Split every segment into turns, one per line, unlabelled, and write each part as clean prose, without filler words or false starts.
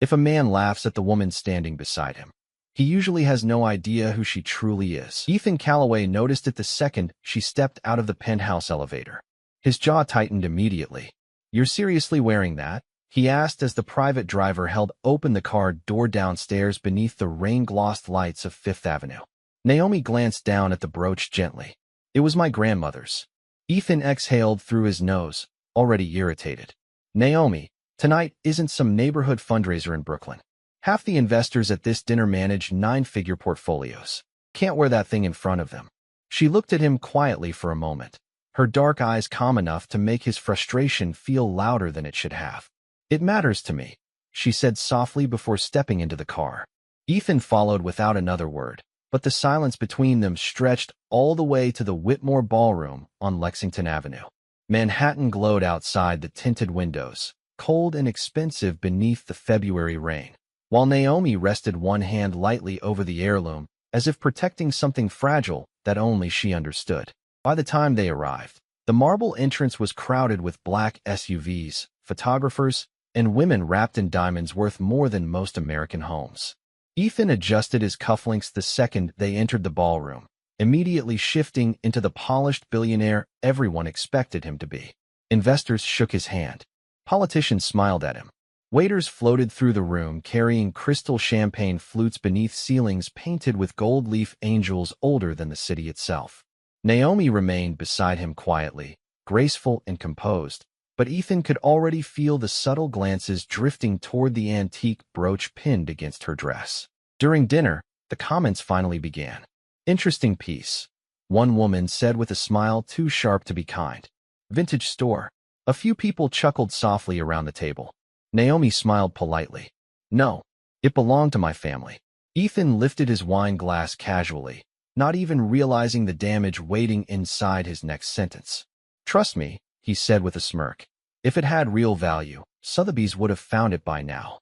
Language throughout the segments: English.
If a man laughs at the woman standing beside him, he usually has no idea who she truly is. Ethan Calloway noticed it the second she stepped out of the penthouse elevator. His jaw tightened immediately. "You're seriously wearing that?" he asked as the private driver held open the car door downstairs beneath the rain-glossed lights of Fifth Avenue. Naomi glanced down at the brooch gently. "It was my grandmother's." Ethan exhaled through his nose, already irritated. "Naomi, tonight isn't some neighborhood fundraiser in Brooklyn. Half the investors at this dinner manage nine-figure portfolios. Can't wear that thing in front of them." She looked at him quietly for a moment, her dark eyes calm enough to make his frustration feel louder than it should have. "It matters to me," she said softly before stepping into the car. Ethan followed without another word, but the silence between them stretched all the way to the Whitmore Ballroom on Lexington Avenue. Manhattan glowed outside the tinted windows, cold and expensive beneath the February rain, while Naomi rested one hand lightly over the heirloom, as if protecting something fragile that only she understood. By the time they arrived, the marble entrance was crowded with black SUVs, photographers, and women wrapped in diamonds worth more than most American homes. Ethan adjusted his cufflinks the second they entered the ballroom, immediately shifting into the polished billionaire everyone expected him to be. Investors shook his hand. Politicians smiled at him. Waiters floated through the room carrying crystal champagne flutes beneath ceilings painted with gold leaf angels older than the city itself. Naomi remained beside him quietly, graceful and composed, but Ethan could already feel the subtle glances drifting toward the antique brooch pinned against her dress. During dinner, the comments finally began. "Interesting piece," one woman said with a smile too sharp to be kind. "Vintage store." A few people chuckled softly around the table. Naomi smiled politely. "No, it belonged to my family." Ethan lifted his wine glass casually, not even realizing the damage waiting inside his next sentence. "Trust me," he said with a smirk. "If it had real value, Sotheby's would have found it by now."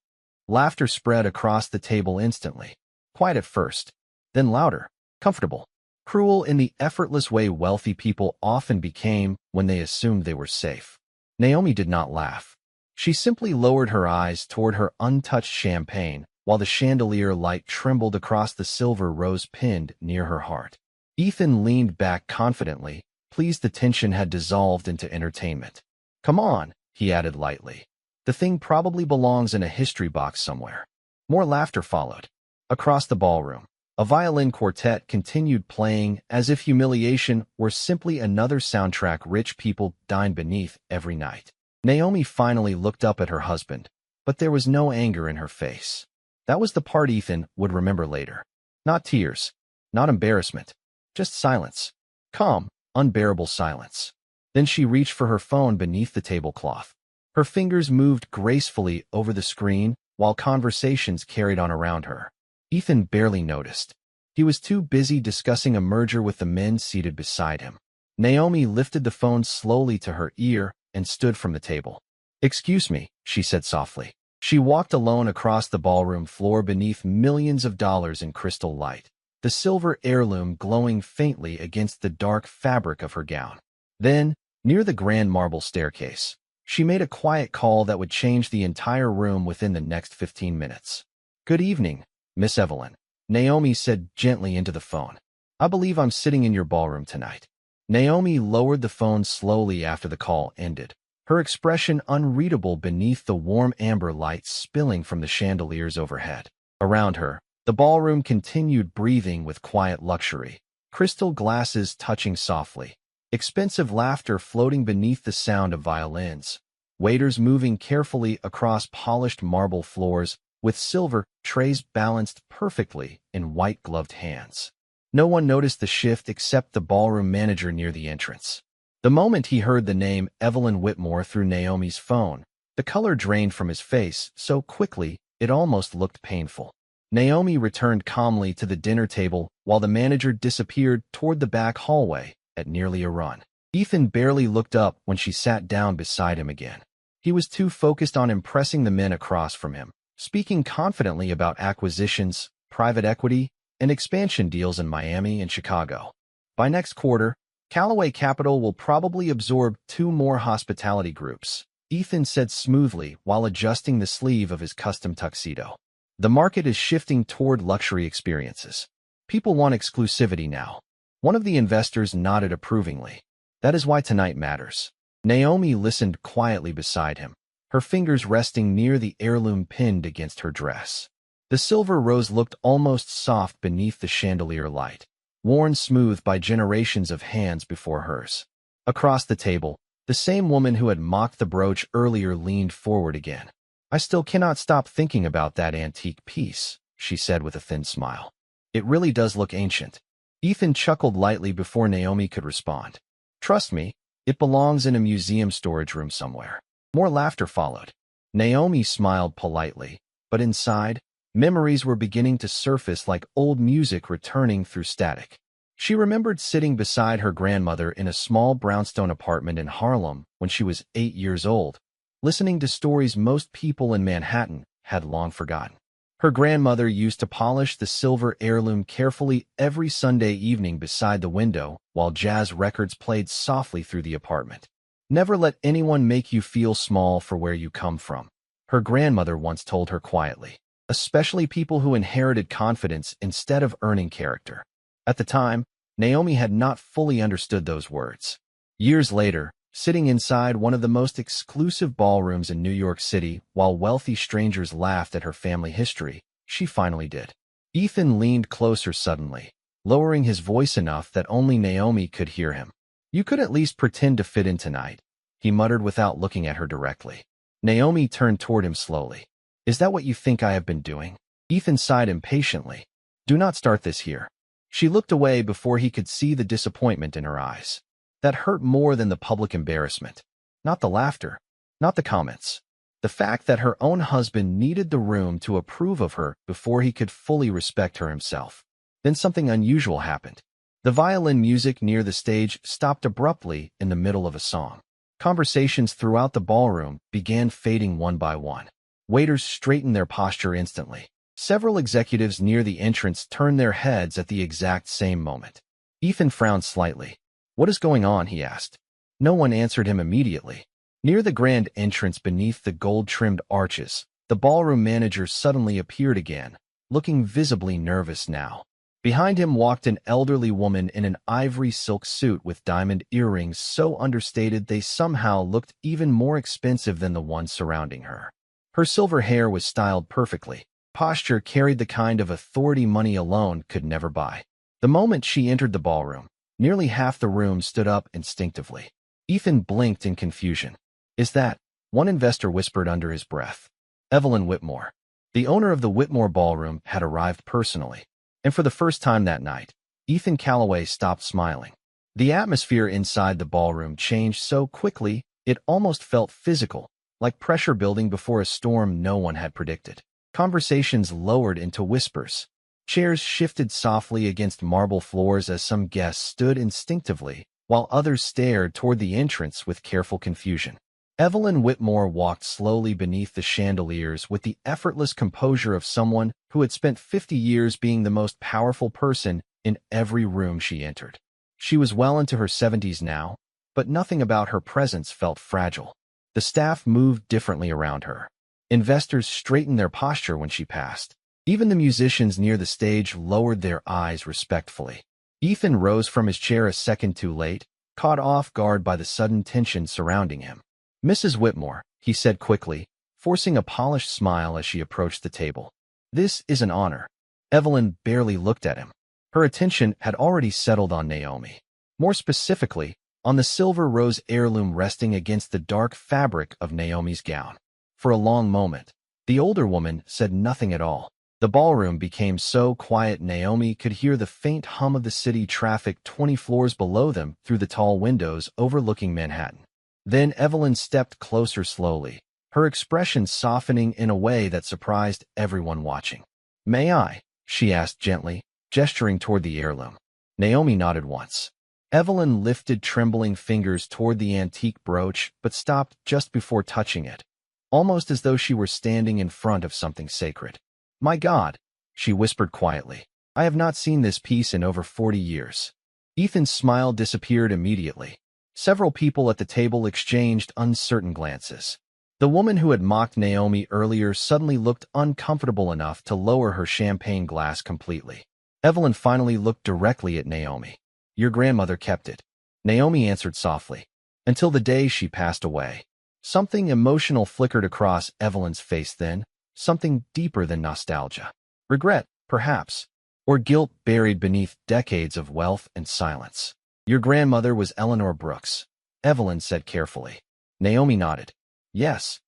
Laughter spread across the table instantly. Quiet at first, then louder, comfortable, cruel in the effortless way wealthy people often became when they assumed they were safe. Naomi did not laugh. She simply lowered her eyes toward her untouched champagne while the chandelier light trembled across the silver rose pinned near her heart. Ethan leaned back confidently, pleased the tension had dissolved into entertainment. "Come on," he added lightly. "The thing probably belongs in a history box somewhere." More laughter followed. Across the ballroom, a violin quartet continued playing as if humiliation were simply another soundtrack rich people dined beneath every night. Naomi finally looked up at her husband, but there was no anger in her face. That was the part Ethan would remember later. Not tears, not embarrassment, just silence. Calm, unbearable silence. Then she reached for her phone beneath the tablecloth. Her fingers moved gracefully over the screen while conversations carried on around her. Ethan barely noticed. He was too busy discussing a merger with the men seated beside him. Naomi lifted the phone slowly to her ear and stood from the table. "Excuse me," she said softly. She walked alone across the ballroom floor beneath millions of dollars in crystal light, the silver heirloom glowing faintly against the dark fabric of her gown. Then, near the grand marble staircase, she made a quiet call that would change the entire room within the next 15 minutes. "Good evening, Miss Evelyn," Naomi said gently into the phone. "I believe I'm sitting in your ballroom tonight." Naomi lowered the phone slowly after the call ended, her expression unreadable beneath the warm amber light spilling from the chandeliers overhead. Around her, the ballroom continued breathing with quiet luxury, crystal glasses touching softly, expensive laughter floating beneath the sound of violins, waiters moving carefully across polished marble floors with silver trays balanced perfectly in white-gloved hands. No one noticed the shift except the ballroom manager near the entrance. The moment he heard the name Evelyn Whitmore through Naomi's phone, the color drained from his face so quickly it almost looked painful. Naomi returned calmly to the dinner table while the manager disappeared toward the back hallway at nearly a run. Ethan barely looked up when she sat down beside him again. He was too focused on impressing the men across from him, speaking confidently about acquisitions, private equity, and expansion deals in Miami and Chicago. By next quarter, Callaway Capital will probably absorb 2 more hospitality groups, Ethan said smoothly while adjusting the sleeve of his custom tuxedo. The market is shifting toward luxury experiences. People want exclusivity now. One of the investors nodded approvingly. That is why tonight matters. Naomi listened quietly beside him, her fingers resting near the heirloom pinned against her dress. The silver rose looked almost soft beneath the chandelier light, worn smooth by generations of hands before hers. Across the table, the same woman who had mocked the brooch earlier leaned forward again. I still cannot stop thinking about that antique piece, she said with a thin smile. It really does look ancient. Ethan chuckled lightly before Naomi could respond. Trust me, it belongs in a museum storage room somewhere. More laughter followed. Naomi smiled politely, but inside, memories were beginning to surface like old music returning through static. She remembered sitting beside her grandmother in a small brownstone apartment in Heirloom when she was 8 years old, listening to stories most people in Manhattan had long forgotten. Her grandmother used to polish the silver heirloom carefully every Sunday evening beside the window while jazz records played softly through the apartment. Never let anyone make you feel small for where you come from, her grandmother once told her quietly, especially people who inherited confidence instead of earning character. At the time, Naomi had not fully understood those words. Years later, sitting inside one of the most exclusive ballrooms in New York City while wealthy strangers laughed at her family history, she finally did. Ethan leaned closer suddenly, lowering his voice enough that only Naomi could hear him. You could at least pretend to fit in tonight, he muttered without looking at her directly. Naomi turned toward him slowly. Is that what you think I have been doing? Ethan sighed impatiently. Do not start this here. She looked away before he could see the disappointment in her eyes. That hurt more than the public embarrassment. Not the laughter, not the comments. The fact that her own husband needed the room to approve of her before he could fully respect her himself. Then something unusual happened. The violin music near the stage stopped abruptly in the middle of a song. Conversations throughout the ballroom began fading one by one. Waiters straightened their posture instantly. Several executives near the entrance turned their heads at the exact same moment. Ethan frowned slightly. What is going on? He asked. No one answered him immediately. Near the grand entrance beneath the gold-trimmed arches, the ballroom manager suddenly appeared again, looking visibly nervous now. Behind him walked an elderly woman in an ivory silk suit with diamond earrings so understated they somehow looked even more expensive than the ones surrounding her. Her silver hair was styled perfectly. Posture carried the kind of authority money alone could never buy. The moment she entered the ballroom, nearly half the room stood up instinctively. Ethan blinked in confusion. Is that? One investor whispered under his breath. Evelyn Whitmore. The owner of the Whitmore Ballroom had arrived personally. And for the first time that night, Ethan Calloway stopped smiling. The atmosphere inside the ballroom changed so quickly it almost felt physical, like pressure building before a storm no one had predicted. Conversations lowered into whispers. Chairs shifted softly against marble floors as some guests stood instinctively, while others stared toward the entrance with careful confusion. Evelyn Whitmore walked slowly beneath the chandeliers with the effortless composure of someone who had spent 50 years being the most powerful person in every room she entered. She was well into her 70s now, but nothing about her presence felt fragile. The staff moved differently around her. Investors straightened their posture when she passed. Even the musicians near the stage lowered their eyes respectfully. Ethan rose from his chair a second too late, caught off guard by the sudden tension surrounding him. Mrs. Whitmore, he said quickly, forcing a polished smile as she approached the table. This is an honor. Evelyn barely looked at him. Her attention had already settled on Naomi. More specifically, on the silver rose heirloom resting against the dark fabric of Naomi's gown. For a long moment, the older woman said nothing at all. The ballroom became so quiet Naomi could hear the faint hum of the city traffic 20 floors below them through the tall windows overlooking Manhattan. Then Evelyn stepped closer slowly, her expression softening in a way that surprised everyone watching. May I? She asked gently, gesturing toward the heirloom. Naomi nodded once. Evelyn lifted trembling fingers toward the antique brooch but stopped just before touching it, almost as though she were standing in front of something sacred. My God, she whispered quietly. I have not seen this piece in over 40 years. Ethan's smile disappeared immediately. Several people at the table exchanged uncertain glances. The woman who had mocked Naomi earlier suddenly looked uncomfortable enough to lower her champagne glass completely. Evelyn finally looked directly at Naomi. "Your grandmother kept it," Naomi answered softly, "until the day she passed away." Something emotional flickered across Evelyn's face then, something deeper than nostalgia. Regret, perhaps, or guilt buried beneath decades of wealth and silence. "Your grandmother was Eleanor Brooks," Evelyn said carefully. Naomi nodded. "Yes."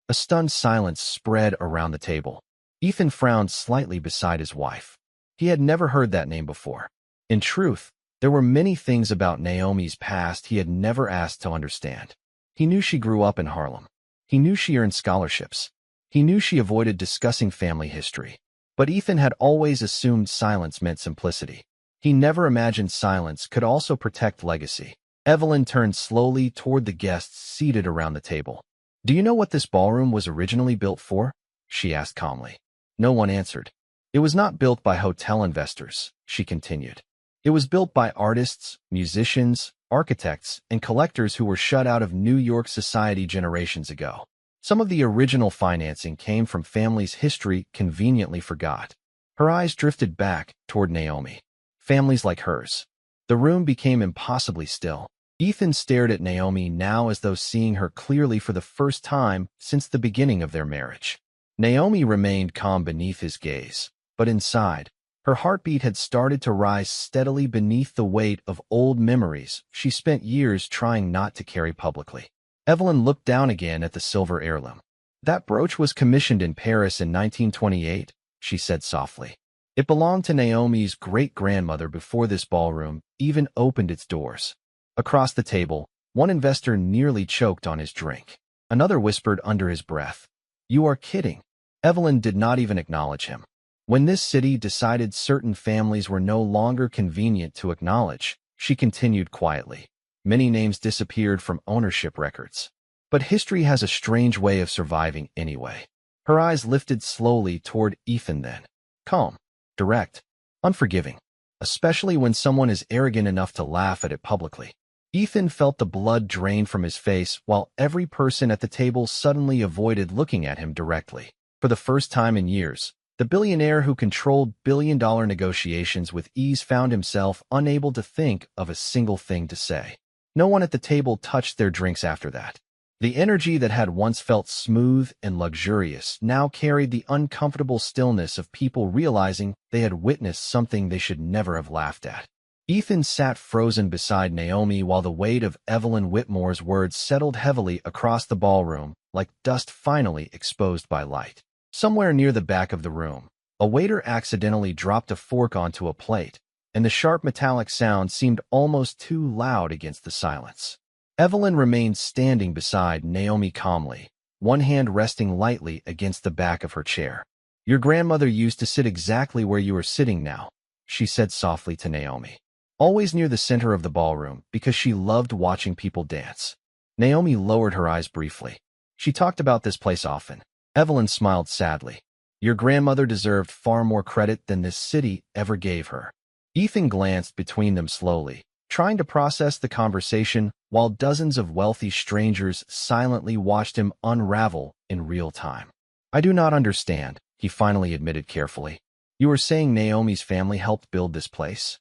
A stunned silence spread around the table. Ethan frowned slightly beside his wife. He had never heard that name before. In truth, there were many things about Naomi's past he had never asked to understand. He knew she grew up in Heirloom. He knew she earned scholarships. He knew she avoided discussing family history. But Ethan had always assumed silence meant simplicity. He never imagined silence could also protect legacy. Evelyn turned slowly toward the guests seated around the table. "Do you know what this ballroom was originally built for?" she asked calmly. No one answered. "It was not built by hotel investors," she continued. "It was built by artists, musicians, architects, and collectors who were shut out of New York society generations ago. Some of the original financing came from families history conveniently forgot." Her eyes drifted back toward Naomi. Families like hers. The room became impossibly still. Ethan stared at Naomi now as though seeing her clearly for the first time since the beginning of their marriage. Naomi remained calm beneath his gaze, but inside, her heartbeat had started to rise steadily beneath the weight of old memories she spent years trying not to carry publicly. Evelyn looked down again at the silver heirloom. "That brooch was commissioned in Paris in 1928, she said softly. "It belonged to Naomi's great-grandmother before this ballroom even opened its doors." Across the table, one investor nearly choked on his drink. Another whispered under his breath, "You are kidding." Evelyn did not even acknowledge him. When this city decided certain families were no longer convenient to acknowledge, she continued quietly. Many names disappeared from ownership records. But history has a strange way of surviving anyway. Her eyes lifted slowly toward Ethan then. Calm, direct, unforgiving, especially when someone is arrogant enough to laugh at it publicly. Ethan felt the blood drain from his face while every person at the table suddenly avoided looking at him directly. For the first time in years, the billionaire who controlled billion-dollar negotiations with ease found himself unable to think of a single thing to say. No one at the table touched their drinks after that. The energy that had once felt smooth and luxurious now carried the uncomfortable stillness of people realizing they had witnessed something they should never have laughed at. Ethan sat frozen beside Naomi while the weight of Evelyn Whitmore's words settled heavily across the ballroom like dust finally exposed by light. Somewhere near the back of the room, a waiter accidentally dropped a fork onto a plate, and the sharp metallic sound seemed almost too loud against the silence. Evelyn remained standing beside Naomi calmly, one hand resting lightly against the back of her chair. "Your grandmother used to sit exactly where you are sitting now," she said softly to Naomi. "Always near the center of the ballroom because she loved watching people dance." Naomi lowered her eyes briefly. She talked about this place often. Evelyn smiled sadly. "Your grandmother deserved far more credit than this city ever gave her." Ethan glanced between them slowly, trying to process the conversation while dozens of wealthy strangers silently watched him unravel in real time. "I do not understand," he finally admitted carefully. "You are saying Naomi's family helped build this place?"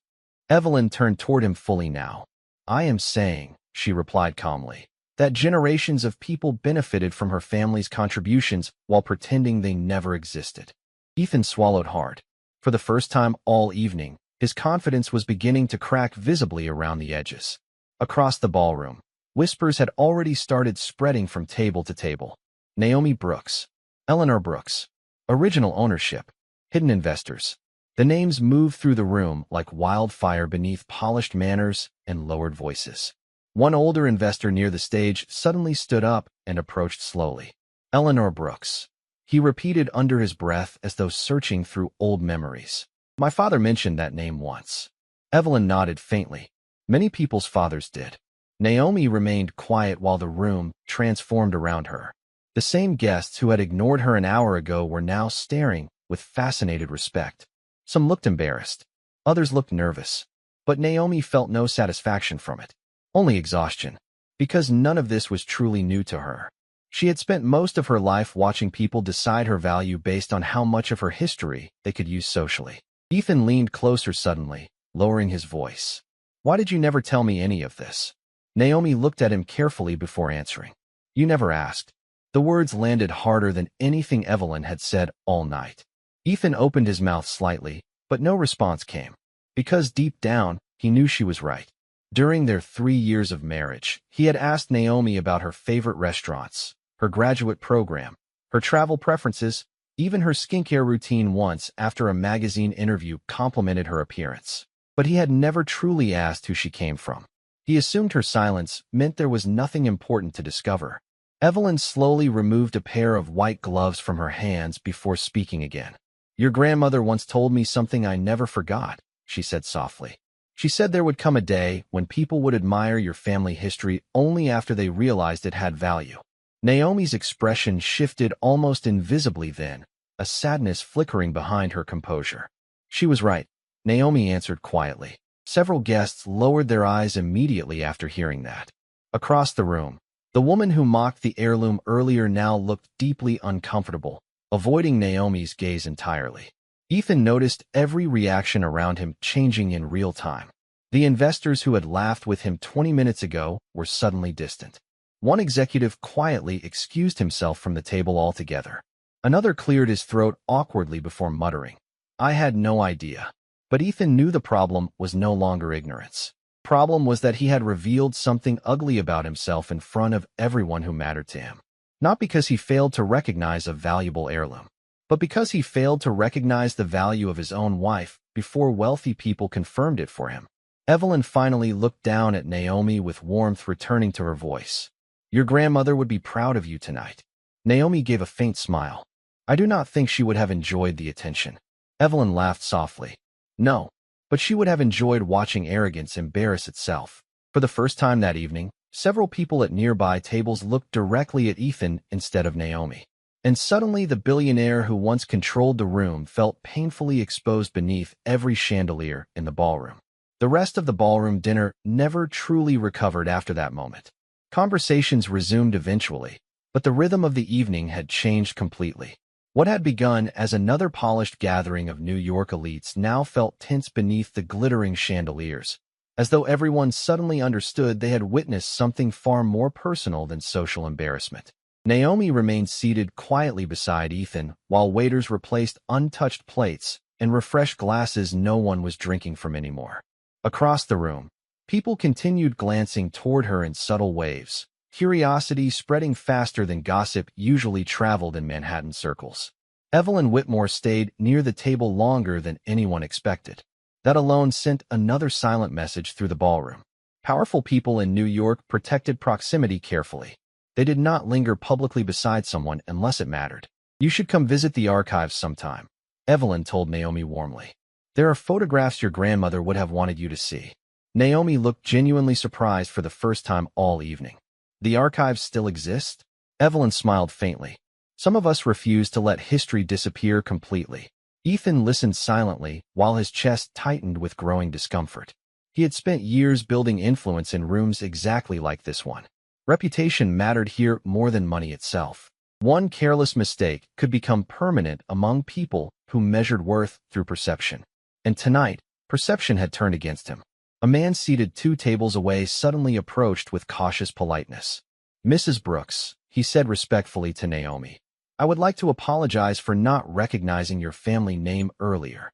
Evelyn turned toward him fully now. "I am saying," she replied calmly, "that generations of people benefited from her family's contributions while pretending they never existed." Ethan swallowed hard. For the first time all evening, his confidence was beginning to crack visibly around the edges. Across the ballroom, whispers had already started spreading from table to table. Naomi Brooks, Eleanor Brooks, original ownership, hidden investors. The names moved through the room like wildfire beneath polished manners and lowered voices. One older investor near the stage suddenly stood up and approached slowly. "Eleanor Brooks," he repeated under his breath as though searching through old memories. "My father mentioned that name once." Evelyn nodded faintly. Many people's fathers did. Naomi remained quiet while the room transformed around her. The same guests who had ignored her an hour ago were now staring with fascinated respect. Some looked embarrassed. Others looked nervous. But Naomi felt no satisfaction from it. Only exhaustion. Because none of this was truly new to her. She had spent most of her life watching people decide her value based on how much of her history they could use socially. Ethan leaned closer suddenly, lowering his voice. Why did you never tell me any of this? Naomi looked at him carefully before answering. You never asked. The words landed harder than anything Evelyn had said all night. Ethan opened his mouth slightly, but no response came. Because deep down, he knew she was right. During their 3 years of marriage, he had asked Naomi about her favorite restaurants, her graduate program, her travel preferences, even her skincare routine once after a magazine interview complimented her appearance. But he had never truly asked who she came from. He assumed her silence meant there was nothing important to discover. Evelyn slowly removed a pair of white gloves from her hands before speaking again. Your grandmother once told me something I never forgot, she said softly. She said there would come a day when people would admire your family history only after they realized it had value. Naomi's expression shifted almost invisibly then, a sadness flickering behind her composure. She was right, Naomi answered quietly. Several guests lowered their eyes immediately after hearing that. Across the room, the woman who mocked the heirloom earlier now looked deeply uncomfortable, avoiding Naomi's gaze entirely. Ethan noticed every reaction around him changing in real time. The investors who had laughed with him 20 minutes ago were suddenly distant. One executive quietly excused himself from the table altogether. Another cleared his throat awkwardly before muttering, I had no idea. But Ethan knew the problem was no longer ignorance. Problem was that he had revealed something ugly about himself in front of everyone who mattered to him. Not because he failed to recognize a valuable heirloom, but because he failed to recognize the value of his own wife before wealthy people confirmed it for him. Evelyn finally looked down at Naomi with warmth returning to her voice. Your grandmother would be proud of you tonight. Naomi gave a faint smile. I do not think she would have enjoyed the attention. Evelyn laughed softly. No, but she would have enjoyed watching arrogance embarrass itself. For the first time that evening, several people at nearby tables looked directly at Ethan instead of Naomi. And suddenly the billionaire who once controlled the room felt painfully exposed beneath every chandelier in the ballroom. The rest of the ballroom dinner never truly recovered after that moment. Conversations resumed eventually, but the rhythm of the evening had changed completely. What had begun as another polished gathering of New York elites now felt tense beneath the glittering chandeliers, as though everyone suddenly understood they had witnessed something far more personal than social embarrassment. Naomi remained seated quietly beside Ethan while waiters replaced untouched plates and refreshed glasses no one was drinking from anymore. Across the room, people continued glancing toward her in subtle waves, curiosity spreading faster than gossip usually traveled in Manhattan circles. Evelyn Whitmore stayed near the table longer than anyone expected. That alone sent another silent message through the ballroom. Powerful people in New York protected proximity carefully. They did not linger publicly beside someone unless it mattered. You should come visit the archives sometime, Evelyn told Naomi warmly. There are photographs your grandmother would have wanted you to see. Naomi looked genuinely surprised for the first time all evening. The archives still exist? Evelyn smiled faintly. Some of us refuse to let history disappear completely. Ethan listened silently while his chest tightened with growing discomfort. He had spent years building influence in rooms exactly like this one. Reputation mattered here more than money itself. One careless mistake could become permanent among people who measured worth through perception. And tonight, perception had turned against him. A man seated 2 tables away suddenly approached with cautious politeness. Mrs. Brooks, he said respectfully to Naomi, I would like to apologize for not recognizing your family name earlier.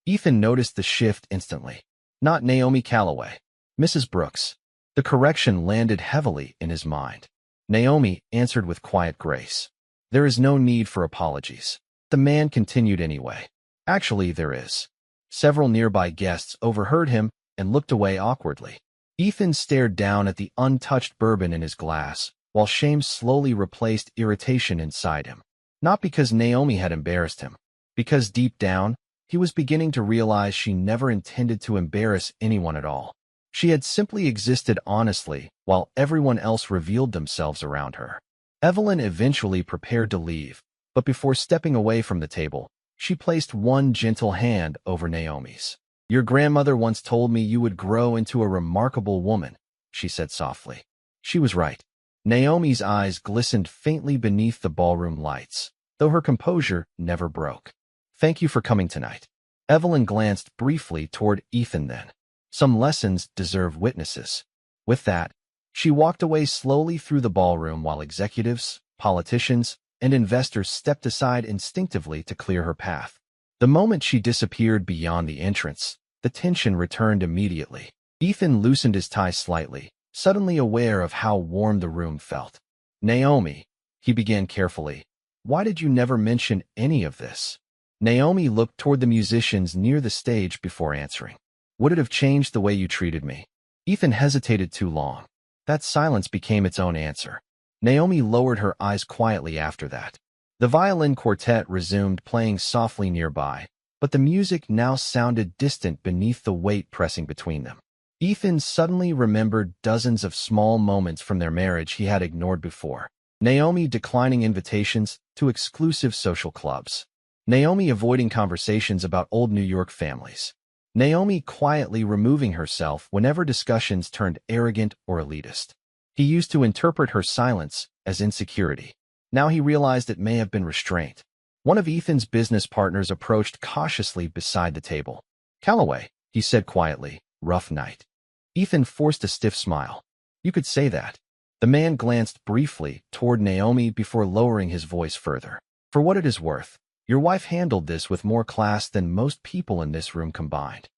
Ethan noticed the shift instantly. Not Naomi Calloway. Mrs. Brooks. The correction landed heavily in his mind. Naomi answered with quiet grace. There is no need for apologies. The man continued anyway. Actually, there is. Several nearby guests overheard him and looked away awkwardly. Ethan stared down at the untouched bourbon in his glass, while shame slowly replaced irritation inside him. Not because Naomi had embarrassed him, because deep down, he was beginning to realize she never intended to embarrass anyone at all. She had simply existed honestly while everyone else revealed themselves around her. Evelyn eventually prepared to leave, but before stepping away from the table, she placed one gentle hand over Naomi's. Your grandmother once told me you would grow into a remarkable woman, she said softly. She was right. Naomi's eyes glistened faintly beneath the ballroom lights, though her composure never broke. "Thank you for coming tonight." Evelyn glanced briefly toward Ethan then. "Some lessons deserve witnesses." With that, she walked away slowly through the ballroom while executives, politicians, and investors stepped aside instinctively to clear her path. The moment she disappeared beyond the entrance, the tension returned immediately. Ethan loosened his tie slightly, suddenly aware of how warm the room felt. "Naomi," he began carefully, "why did you never mention any of this?" Naomi looked toward the musicians near the stage before answering. "Would it have changed the way you treated me?" Ethan hesitated too long. That silence became its own answer. Naomi lowered her eyes quietly after that. The violin quartet resumed playing softly nearby, but the music now sounded distant beneath the weight pressing between them. Ethan suddenly remembered dozens of small moments from their marriage he had ignored before. Naomi declining invitations to exclusive social clubs. Naomi avoiding conversations about old New York families. Naomi quietly removing herself whenever discussions turned arrogant or elitist. He used to interpret her silence as insecurity. Now he realized it may have been restraint. One of Ethan's business partners approached cautiously beside the table. "Calloway," he said quietly, "rough night." Ethan forced a stiff smile. "You could say that." The man glanced briefly toward Naomi before lowering his voice further. "For what it is worth, your wife handled this with more class than most people in this room combined."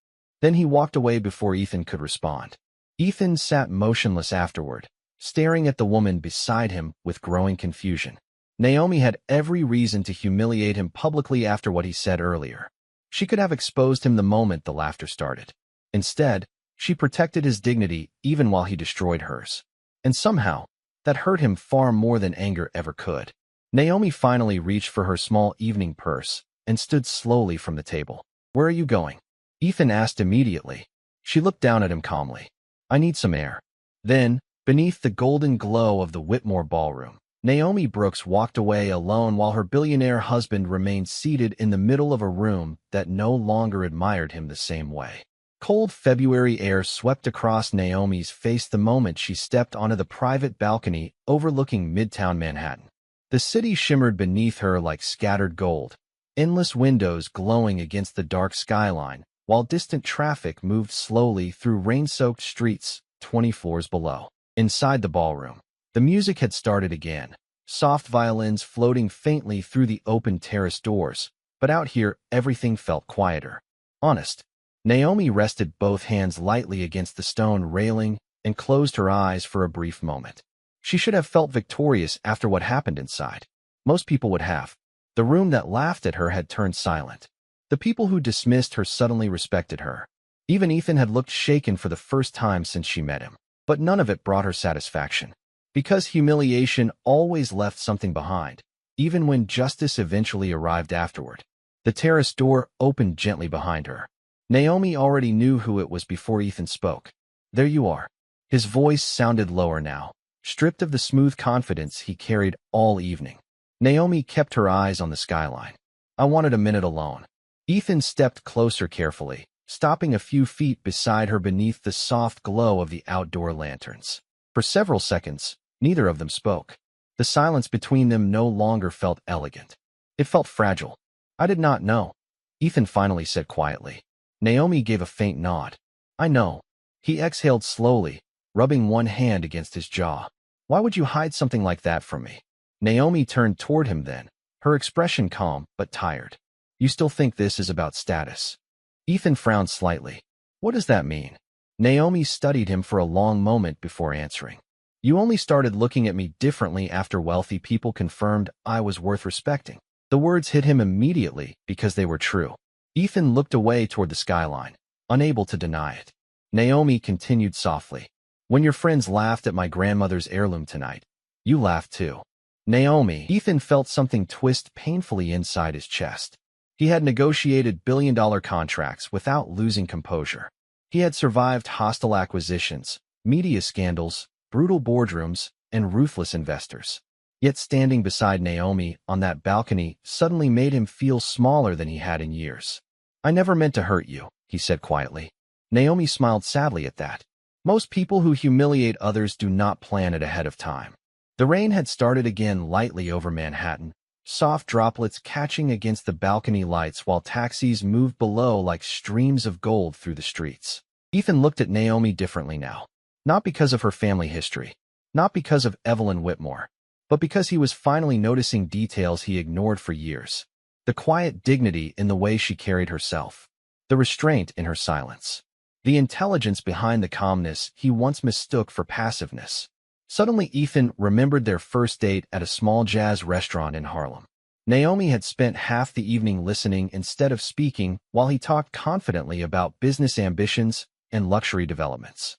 Then he walked away before Ethan could respond. Ethan sat motionless afterward, staring at the woman beside him with growing confusion. Naomi had every reason to humiliate him publicly after what he said earlier. She could have exposed him the moment the laughter started. Instead, she protected his dignity even while he destroyed hers. And somehow, that hurt him far more than anger ever could. Naomi finally reached for her small evening purse and stood slowly from the table. "Where are you going?" Ethan asked immediately. She looked down at him calmly. "I need some air." Then, beneath the golden glow of the Whitmore Ballroom, Naomi Brooks walked away alone while her billionaire husband remained seated in the middle of a room that no longer admired him the same way. Cold February air swept across Naomi's face the moment she stepped onto the private balcony overlooking Midtown Manhattan. The city shimmered beneath her like scattered gold, endless windows glowing against the dark skyline, while distant traffic moved slowly through rain-soaked streets 20 floors below. Inside the ballroom, the music had started again, soft violins floating faintly through the open terrace doors, but out here everything felt quieter. Honest. Naomi rested both hands lightly against the stone railing and closed her eyes for a brief moment. She should have felt victorious after what happened inside. Most people would have. The room that laughed at her had turned silent. The people who dismissed her suddenly respected her. Even Ethan had looked shaken for the first time since she met him. But none of it brought her satisfaction. Because humiliation always left something behind, even when justice eventually arrived afterward. The terrace door opened gently behind her. Naomi already knew who it was before Ethan spoke. "There you are." His voice sounded lower now, stripped of the smooth confidence he carried all evening. Naomi kept her eyes on the skyline. "I wanted a minute alone." Ethan stepped closer carefully, stopping a few feet beside her beneath the soft glow of the outdoor lanterns. For several seconds, neither of them spoke. The silence between them no longer felt elegant. It felt fragile. "I did not know," Ethan finally said quietly. Naomi gave a faint nod. "I know." He exhaled slowly, rubbing one hand against his jaw. "Why would you hide something like that from me?" Naomi turned toward him then, her expression calm but tired. "You still think this is about status?" Ethan frowned slightly. "What does that mean?" Naomi studied him for a long moment before answering. "You only started looking at me differently after wealthy people confirmed I was worth respecting." The words hit him immediately because they were true. Ethan looked away toward the skyline, unable to deny it. Naomi continued softly. "When your friends laughed at my grandmother's heirloom tonight, you laughed too." Naomi. Ethan felt something twist painfully inside his chest. He had negotiated billion-dollar contracts without losing composure. He had survived hostile acquisitions, media scandals, brutal boardrooms, and ruthless investors. Yet standing beside Naomi on that balcony suddenly made him feel smaller than he had in years. "I never meant to hurt you," he said quietly. Naomi smiled sadly at that. "Most people who humiliate others do not plan it ahead of time." The rain had started again lightly over Manhattan, soft droplets catching against the balcony lights while taxis moved below like streams of gold through the streets. Ethan looked at Naomi differently now. Not because of her family history, not because of Evelyn Whitmore, but because he was finally noticing details he ignored for years. The quiet dignity in the way she carried herself, the restraint in her silence, the intelligence behind the calmness he once mistook for passiveness. Suddenly Ethan remembered their first date at a small jazz restaurant in Harlem. Naomi had spent half the evening listening instead of speaking while he talked confidently about business ambitions and luxury developments.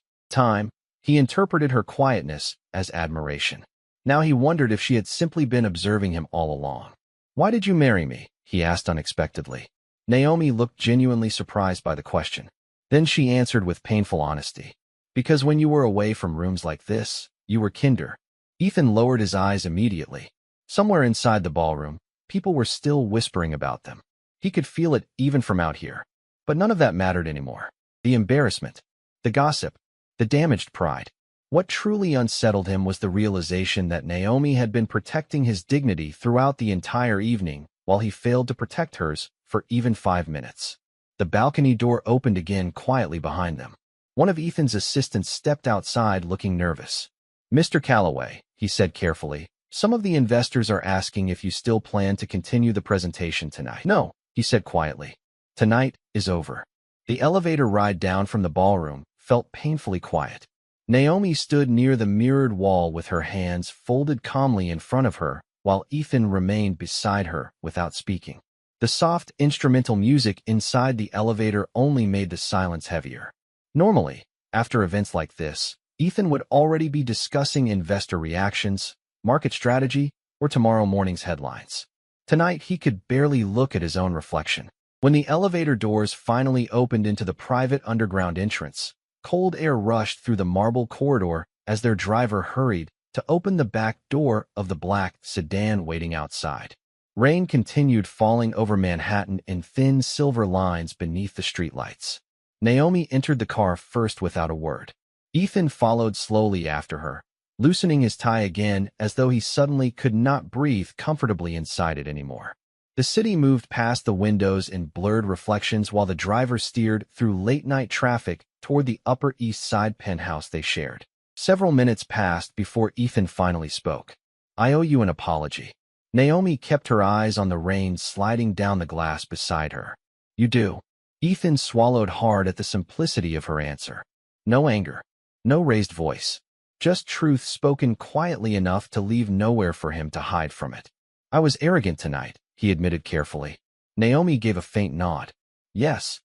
He interpreted her quietness as admiration. Now he wondered if she had simply been observing him all along. "Why did you marry me?" he asked unexpectedly. Naomi looked genuinely surprised by the question. Then she answered with painful honesty. "Because when you were away from rooms like this, you were kinder." Ethan lowered his eyes immediately. Somewhere inside the ballroom, people were still whispering about them. He could feel it even from out here. But none of that mattered anymore. The embarrassment, the gossip, the damaged pride. What truly unsettled him was the realization that Naomi had been protecting his dignity throughout the entire evening while he failed to protect hers for even 5 minutes. The balcony door opened again quietly behind them. One of Ethan's assistants stepped outside looking nervous. "Mr. Calloway," he said carefully, "some of the investors are asking if you still plan to continue the presentation tonight." "No," he said quietly. "Tonight is over." The elevator ride down from the ballroom felt painfully quiet. Naomi stood near the mirrored wall with her hands folded calmly in front of her, while Ethan remained beside her without speaking. The soft instrumental music inside the elevator only made the silence heavier. Normally, after events like this, Ethan would already be discussing investor reactions, market strategy, or tomorrow morning's headlines. Tonight, he could barely look at his own reflection. When the elevator doors finally opened into the private underground entrance, cold air rushed through the marble corridor as their driver hurried to open the back door of the black sedan waiting outside. Rain continued falling over Manhattan in thin silver lines beneath the streetlights. Naomi entered the car first without a word. Ethan followed slowly after her, loosening his tie again as though he suddenly could not breathe comfortably inside it anymore. The city moved past the windows in blurred reflections while the driver steered through late-night traffic toward the Upper East Side penthouse they shared. Several minutes passed before Ethan finally spoke. "I owe you an apology." Naomi kept her eyes on the rain sliding down the glass beside her. "You do?" Ethan swallowed hard at the simplicity of her answer. No anger, no raised voice, just truth spoken quietly enough to leave nowhere for him to hide from it. "I was arrogant tonight," he admitted carefully. Naomi gave a faint nod. "Yes."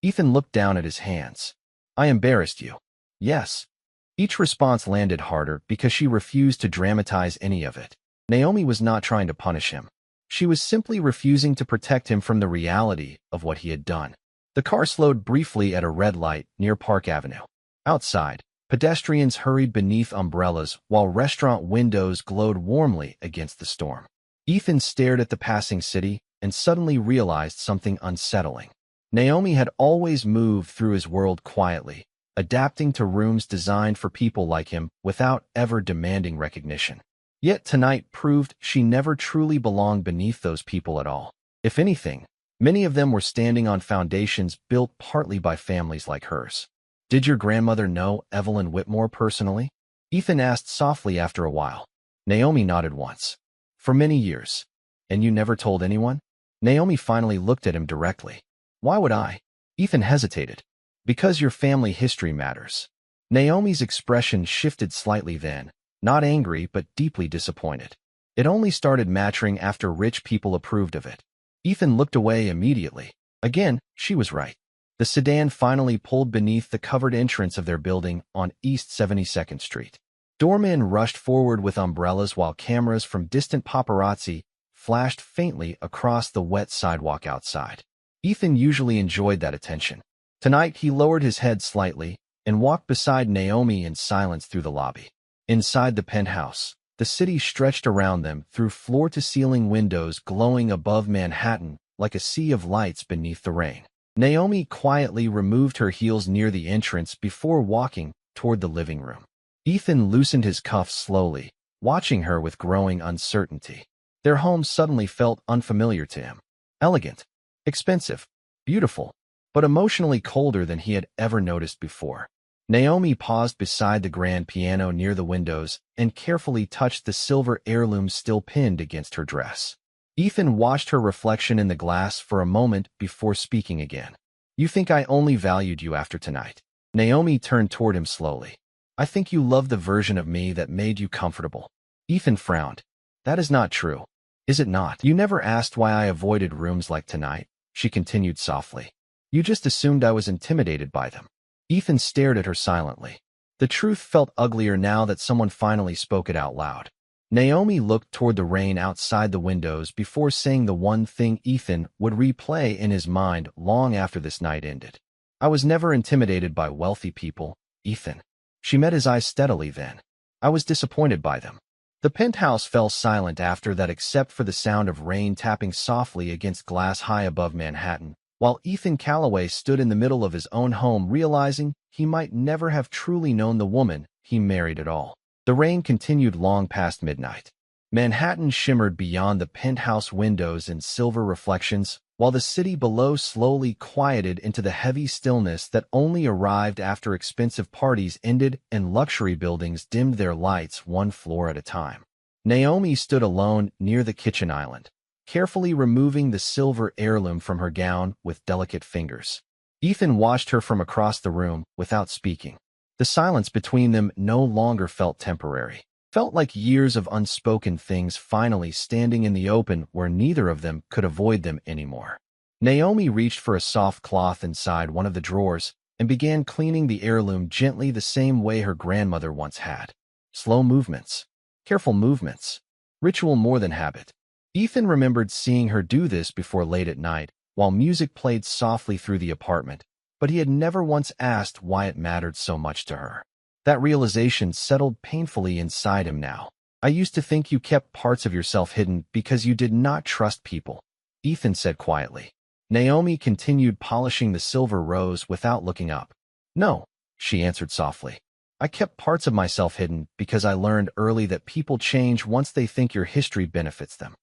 Ethan looked down at his hands. "I embarrassed you." "Yes." Each response landed harder because she refused to dramatize any of it. Naomi was not trying to punish him. She was simply refusing to protect him from the reality of what he had done. The car slowed briefly at a red light near Park Avenue. Outside, pedestrians hurried beneath umbrellas while restaurant windows glowed warmly against the storm. Ethan stared at the passing city and suddenly realized something unsettling. Naomi had always moved through his world quietly, adapting to rooms designed for people like him without ever demanding recognition. Yet tonight proved she never truly belonged beneath those people at all. If anything, many of them were standing on foundations built partly by families like hers. "Did your grandmother know Evelyn Whitmore personally?" Ethan asked softly after a while. Naomi nodded once. "For many years. And you never told anyone?" Naomi finally looked at him directly. "Why would I?" Ethan hesitated. "Because your family history matters." Naomi's expression shifted slightly then, not angry but deeply disappointed. It only started mattering after rich people approved of it. Ethan looked away immediately. Again, she was right. The sedan finally pulled beneath the covered entrance of their building on East 72nd Street. Doormen rushed forward with umbrellas while cameras from distant paparazzi flashed faintly across the wet sidewalk outside. Ethan usually enjoyed that attention. Tonight, he lowered his head slightly and walked beside Naomi in silence through the lobby. Inside the penthouse, the city stretched around them through floor-to-ceiling windows glowing above Manhattan like a sea of lights beneath the rain. Naomi quietly removed her heels near the entrance before walking toward the living room. Ethan loosened his cuffs slowly, watching her with growing uncertainty. Their home suddenly felt unfamiliar to him. Elegant, expensive, beautiful, but emotionally colder than he had ever noticed before. Naomi paused beside the grand piano near the windows and carefully touched the silver heirloom still pinned against her dress. Ethan watched her reflection in the glass for a moment before speaking again. "You think I only valued you after tonight?" Naomi turned toward him slowly. "I think you loved the version of me that made you comfortable." Ethan frowned. "That is not true. Is it not? You never asked why I avoided rooms like tonight," she continued softly. "You just assumed I was intimidated by them." Ethan stared at her silently. The truth felt uglier now that someone finally spoke it out loud. Naomi looked toward the rain outside the windows before saying the one thing Ethan would replay in his mind long after this night ended. "I was never intimidated by wealthy people, Ethan." She met his eyes steadily then. "I was disappointed by them." The penthouse fell silent after that except for the sound of rain tapping softly against glass high above Manhattan, while Ethan Calloway stood in the middle of his own home realizing he might never have truly known the woman he married at all. The rain continued long past midnight. Manhattan shimmered beyond the penthouse windows in silver reflections, while the city below slowly quieted into the heavy stillness that only arrived after expensive parties ended and luxury buildings dimmed their lights one floor at a time. Naomi stood alone near the kitchen island, carefully removing the silver heirloom from her gown with delicate fingers. Ethan watched her from across the room without speaking. The silence between them no longer felt temporary. Felt like years of unspoken things finally standing in the open where neither of them could avoid them anymore. Naomi reached for a soft cloth inside one of the drawers and began cleaning the heirloom gently the same way her grandmother once had. Slow movements. Careful movements. Ritual more than habit. Ethan remembered seeing her do this before late at night, while music played softly through the apartment, but he had never once asked why it mattered so much to her. That realization settled painfully inside him now. "I used to think you kept parts of yourself hidden because you did not trust people," Ethan said quietly. Naomi continued polishing the silver rose without looking up. "No," she answered softly. "I kept parts of myself hidden because I learned early that people change once they think your history benefits them."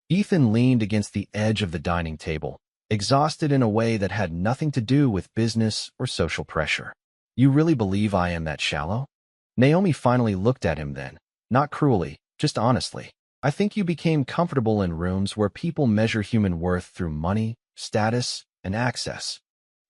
Ethan leaned against the edge of the dining table, exhausted in a way that had nothing to do with business or social pressure. "You really believe I am that shallow?" Naomi finally looked at him then, not cruelly, just honestly. "I think you became comfortable in rooms where people measure human worth through money, status, and access."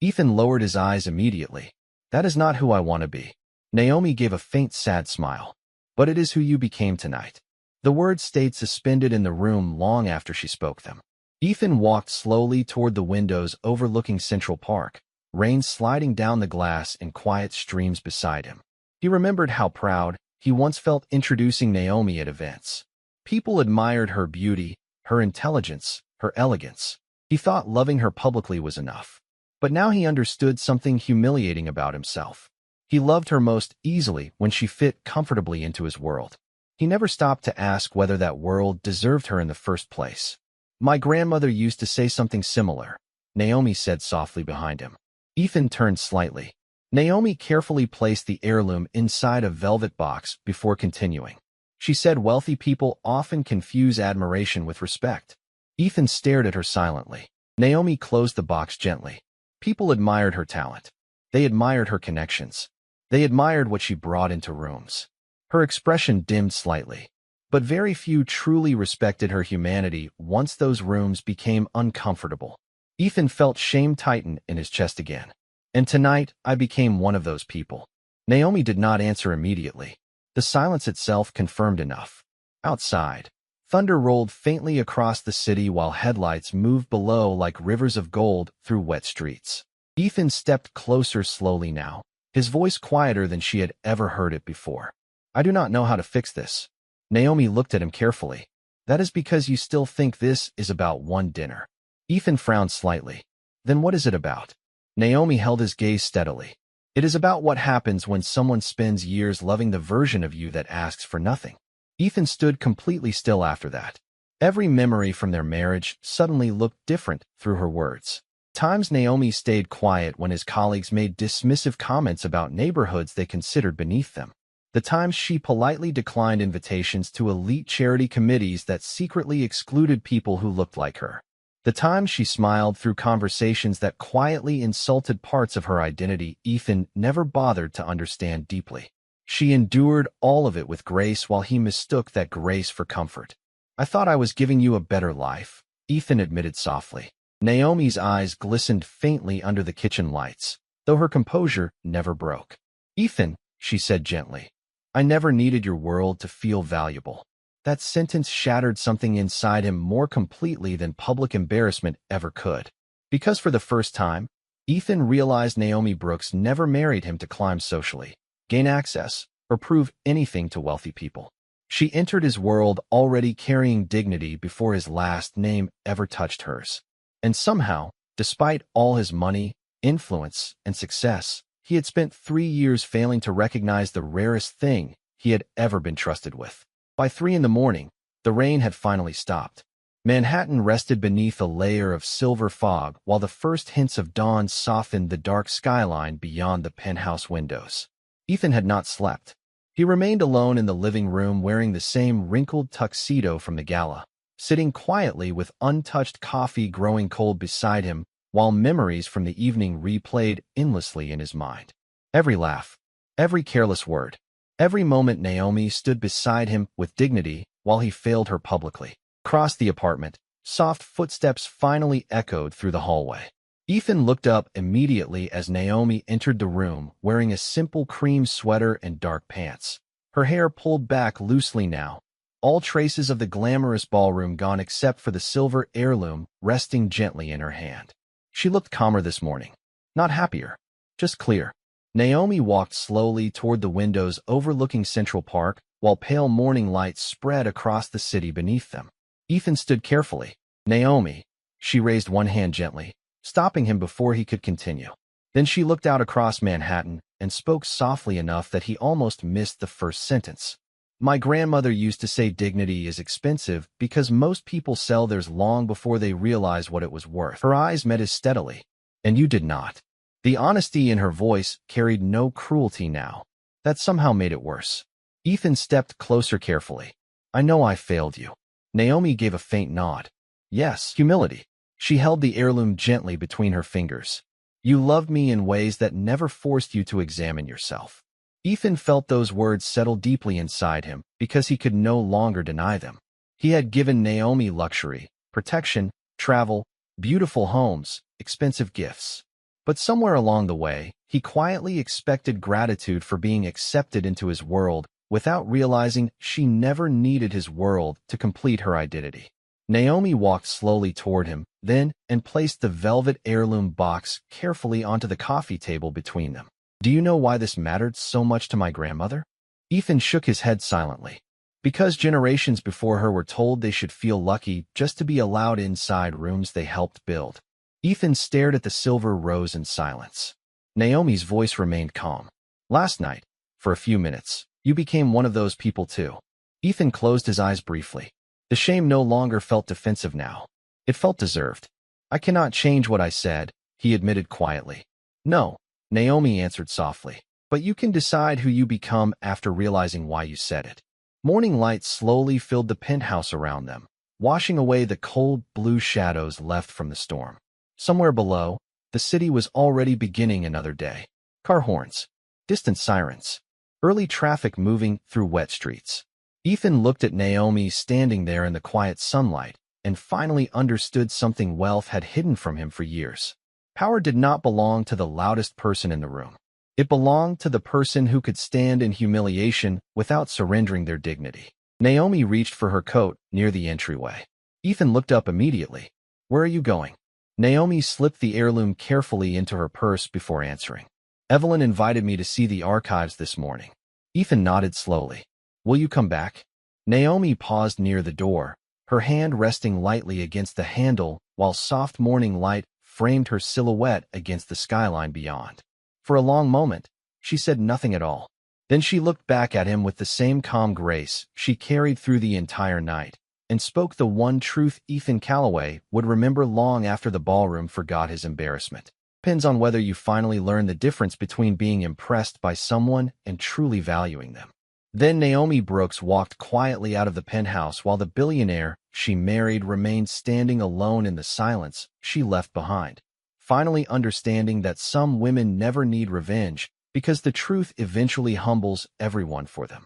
Ethan lowered his eyes immediately. "That is not who I want to be." Naomi gave a faint sad smile. "But it is who you became tonight." The words stayed suspended in the room long after she spoke them. Ethan walked slowly toward the windows overlooking Central Park, rain sliding down the glass in quiet streams beside him. He remembered how proud he once felt introducing Naomi at events. People admired her beauty, her intelligence, her elegance. He thought loving her publicly was enough. But now he understood something humiliating about himself. He loved her most easily when she fit comfortably into his world. He never stopped to ask whether that world deserved her in the first place. "My grandmother used to say something similar," Naomi said softly behind him. Ethan turned slightly. Naomi carefully placed the heirloom inside a velvet box before continuing. She said wealthy people often confuse admiration with respect. Ethan stared at her silently. Naomi closed the box gently. People admired her talent. They admired her connections. They admired what she brought into rooms. Her expression dimmed slightly. But very few truly respected her humanity once those rooms became uncomfortable. Ethan felt shame tighten in his chest again. "And tonight, I became one of those people." Naomi did not answer immediately. The silence itself confirmed enough. Outside, thunder rolled faintly across the city while headlights moved below like rivers of gold through wet streets. Ethan stepped closer slowly now, his voice quieter than she had ever heard it before. "I do not know how to fix this." Naomi looked at him carefully. "That is because you still think this is about one dinner." Ethan frowned slightly. "Then what is it about?" Naomi held his gaze steadily. "It is about what happens when someone spends years loving the version of you that asks for nothing." Ethan stood completely still after that. Every memory from their marriage suddenly looked different through her words. Times Naomi stayed quiet when his colleagues made dismissive comments about neighborhoods they considered beneath them. The times she politely declined invitations to elite charity committees that secretly excluded people who looked like her. The times she smiled through conversations that quietly insulted parts of her identity Ethan never bothered to understand deeply. She endured all of it with grace while he mistook that grace for comfort. "I thought I was giving you a better life," Ethan admitted softly. Naomi's eyes glistened faintly under the kitchen lights, though her composure never broke. "Ethan," she said gently, "I never needed your world to feel valuable." That sentence shattered something inside him more completely than public embarrassment ever could. Because for the first time, Ethan realized Naomi Brooks never married him to climb socially, gain access, or prove anything to wealthy people. She entered his world already carrying dignity before his last name ever touched hers. And somehow, despite all his money, influence, and success, he had spent 3 years failing to recognize the rarest thing he had ever been trusted with. By 3 in the morning, the rain had finally stopped. Manhattan rested beneath a layer of silver fog while the first hints of dawn softened the dark skyline beyond the penthouse windows. Ethan had not slept. He remained alone in the living room wearing the same wrinkled tuxedo from the gala, sitting quietly with untouched coffee growing cold beside him while memories from the evening replayed endlessly in his mind. Every laugh, every careless word, every moment Naomi stood beside him with dignity while he failed her publicly. Across the apartment, soft footsteps finally echoed through the hallway. Ethan looked up immediately as Naomi entered the room wearing a simple cream sweater and dark pants. Her hair pulled back loosely now, all traces of the glamorous ballroom gone except for the silver heirloom resting gently in her hand. She looked calmer this morning, not happier, just clear. Naomi walked slowly toward the windows overlooking Central Park while pale morning lights spread across the city beneath them. Ethan stood carefully. "Naomi," she raised one hand gently, stopping him before he could continue. Then she looked out across Manhattan and spoke softly enough that he almost missed the first sentence. "My grandmother used to say dignity is expensive because most people sell theirs long before they realize what it was worth." Her eyes met his steadily. "And you did not." The honesty in her voice carried no cruelty now. That somehow made it worse. Ethan stepped closer carefully. "I know I failed you." Naomi gave a faint nod. "Yes, humility." She held the heirloom gently between her fingers. "You loved me in ways that never forced you to examine yourself." Ethan felt those words settle deeply inside him because he could no longer deny them. He had given Naomi luxury, protection, travel, beautiful homes, expensive gifts. But somewhere along the way, he quietly expected gratitude for being accepted into his world without realizing she never needed his world to complete her identity. Naomi walked slowly toward him, then, and placed the velvet heirloom box carefully onto the coffee table between them. "Do you know why this mattered so much to my grandmother?" Ethan shook his head silently. "Because generations before her were told they should feel lucky just to be allowed inside rooms they helped build." Ethan stared at the silver rose in silence. Naomi's voice remained calm. "Last night, for a few minutes, you became one of those people too." Ethan closed his eyes briefly. The shame no longer felt defensive now. It felt deserved. "I cannot change what I said," he admitted quietly. "No," Naomi answered softly. "But you can decide who you become after realizing why you said it." Morning light slowly filled the penthouse around them, washing away the cold blue shadows left from the storm. Somewhere below, the city was already beginning another day. Car horns, distant sirens, early traffic moving through wet streets. Ethan looked at Naomi standing there in the quiet sunlight and finally understood something wealth had hidden from him for years. Power did not belong to the loudest person in the room. It belonged to the person who could stand in humiliation without surrendering their dignity. Naomi reached for her coat near the entryway. Ethan looked up immediately. "Where are you going?" Naomi slipped the heirloom carefully into her purse before answering. "Evelyn invited me to see the archives this morning." Ethan nodded slowly. "Will you come back?" Naomi paused near the door, her hand resting lightly against the handle while soft morning light framed her silhouette against the skyline beyond. For a long moment, she said nothing at all. Then she looked back at him with the same calm grace she carried through the entire night, and spoke the one truth Ethan Calloway would remember long after the ballroom forgot his embarrassment. "Depends on whether you finally learn the difference between being impressed by someone and truly valuing them." Then Naomi Brooks walked quietly out of the penthouse while the billionaire she married remained standing alone in the silence she left behind, finally understanding that some women never need revenge because the truth eventually humbles everyone for them.